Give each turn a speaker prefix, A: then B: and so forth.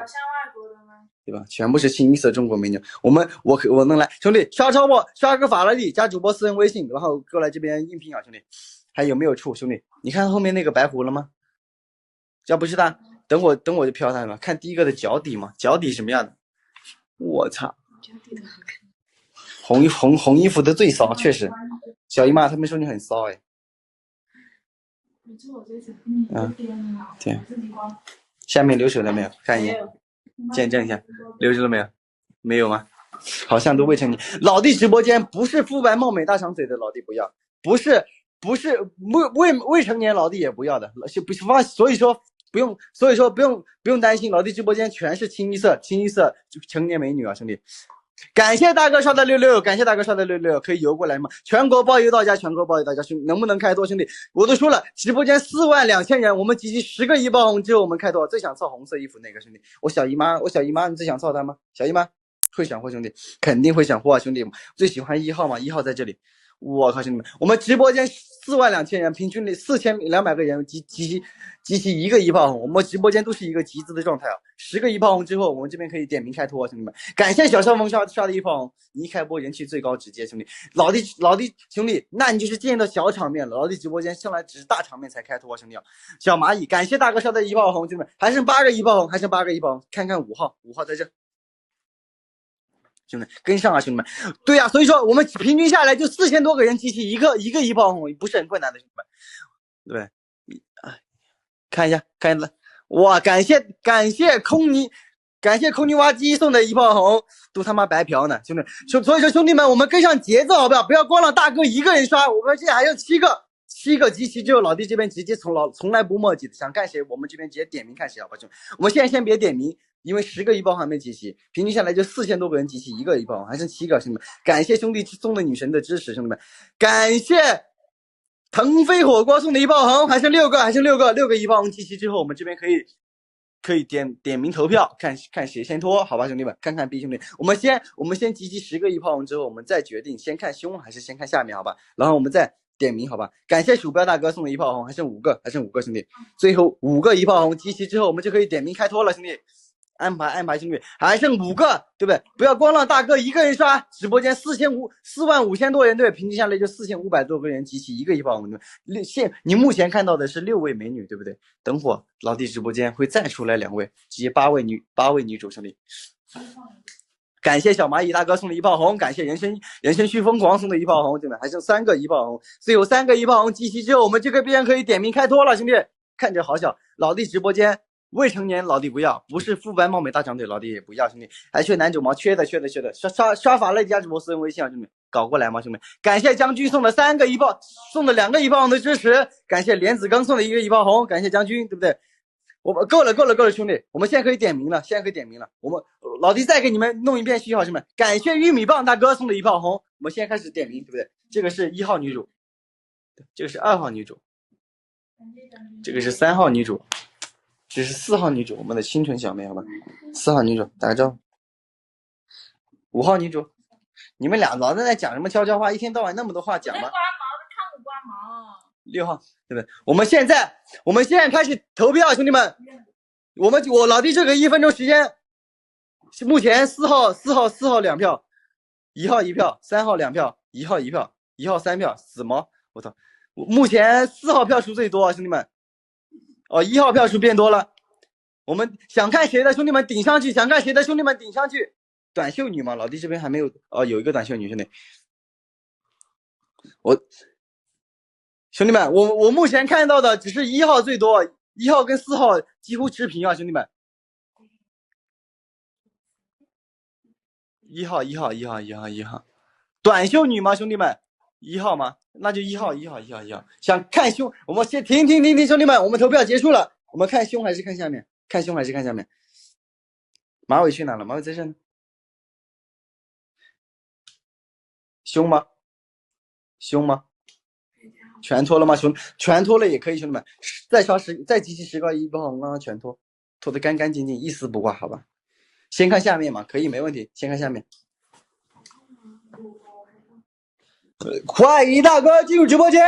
A: 像外国的吗？
B: 对吧？全部是清一色中国美女。我能来，兄弟刷超我刷个法拉利，加主播私人微信，然后过来这边应聘啊，兄弟。还有没有处，兄弟？你看后面那个白狐了吗？要不是他，等我就飘他了。看第一个的脚底嘛，脚底什么样的？我操！
A: 脚底的好看。
B: 红衣服的最骚，确实。小姨妈他们说你很骚哎。对。下面留手了没有？看一眼，见证一下，留手了没有？没有吗？好像都未成年。老弟直播间不是肤白貌美大长嘴的老弟不要，不是未成年老弟也不要的，所以说不用担心，老弟直播间全是清一色成年美女啊，兄弟。感谢大哥刷的66，感谢大哥刷的66，可以邮过来吗？全国包邮到家，全国包邮到家，兄弟能不能开多？兄弟，我都说了，直播间42000人，我们集齐10个一爆红之后，我们开多少？最想操红色衣服那个兄弟，我小姨妈，你最想操她吗？小姨妈会想货，兄弟肯定会想货啊，兄弟最喜欢1号嘛，1号在这里。我靠，兄弟们，我们直播间42000人，平均里4200个人集齐一个一炮红，我们直播间都是一个集资的状态啊。10个一炮红之后，我们这边可以点名开脱，兄弟们，感谢小少峰刷的一炮红，你一开播人气最高，直接兄弟，老弟兄弟，那你就是见到小场面了，老弟直播间向来只是大场面才开脱，兄弟啊。小蚂蚁，感谢大哥刷的一炮红，兄弟们，还剩8个一炮红，看看5号在这。兄弟跟上啊，兄弟们！对啊，所以说我们平均下来就4000多个人集齐一个一炮红，不是很困难的，兄弟们。对，看一下，哇！感谢空泥娃机送的1炮红，都他妈白嫖呢，兄弟！所以说兄弟们，我们跟上节奏好不好？不要光让大哥一个人刷，我们现在还有7个集齐之后，老弟这边直接从来不墨迹的，想干谁我们这边直接点名看谁好吧，兄弟！我们现在先别点名。因为10个一炮还没集齐，平均下来就4000多个人集齐一个一炮，还剩7个，兄弟们，感谢兄弟送的女神的支持，兄弟们，感谢腾飞火锅送的1炮红，还剩6个一炮红集齐之后，我们这边可以点名投票，看谁先脱，好吧，兄弟们，看看 B 兄弟，我们先集齐10个一炮红之后，我们再决定先看胸还是先看下面，好吧，然后我们再点名，好吧，感谢鼠标大哥送的1炮红，还剩5个，兄弟，最后5个一炮红集齐之后，我们就可以点名开脱了，兄弟。安排，兄弟，还剩5个，对不对？不要光让大哥一个人刷，直播间45000多人，对，平均下来就4500多个人集齐一个一炮红。你目前看到的是6位美女，对不对？等会老弟直播间会再出来2位，直接8位女主，兄弟。感谢小蚂蚁大哥送的1炮红，感谢人生须疯狂送的1炮红，兄弟，还剩3个一炮红，最后3个一炮红集齐之后，我们这个边可以点名开脱了，兄弟，看着好笑，老弟直播间。未成年老弟不要，不是肤白貌美大长腿老弟也不要，兄弟还缺男主吗？缺的，刷法乐加直播私人微信啊，兄弟搞过来吗？兄弟，感谢将军送的2个一炮，送的2个一炮红的支持，感谢莲子刚送的1个一炮红，感谢将军，对不对？我们够了，兄弟，我们现在可以点名了，我们老弟再给你们弄一遍序号，兄弟们，感谢玉米棒大哥送的1炮红，我们现在开始点名，对不对？这个是1号女主，这个是2号女主，这个是3号女主。这是4号女主，我们的清纯小妹，好吧？4号女主，打个招呼。5号女主，你们俩老在那讲什么悄悄话？一天到晚那么多话讲吗？
A: 刮毛的看我刮毛。
B: 6号，对不对？我们现在开始投票，兄弟们。我老弟这个1分钟时间，目前4号2票，1号1票，3号2票，1号1票，1号3票，死毛！我操！目前4号票数最多啊，兄弟们。1号票数变多了，我们想看谁的兄弟们顶上去，短袖女嘛，老弟这边还没有有一个短袖女，兄弟，兄弟们，我目前看到的只是1号最多，1号跟4号几乎持平啊，兄弟们。1号，短袖女吗，兄弟们？1号吗？那就1号，想看胸，我们先停，兄弟们，我们投票结束了，我们看胸还是看下面？马尾去哪了？马尾在这呢。胸吗？全脱了吗？全脱了也可以，兄弟们，再集齐10个一炮红，刚刚全脱得干干净净，一丝不挂，好吧？先看下面嘛，可以，没问题，先看下面。欢迎大哥进入直播间。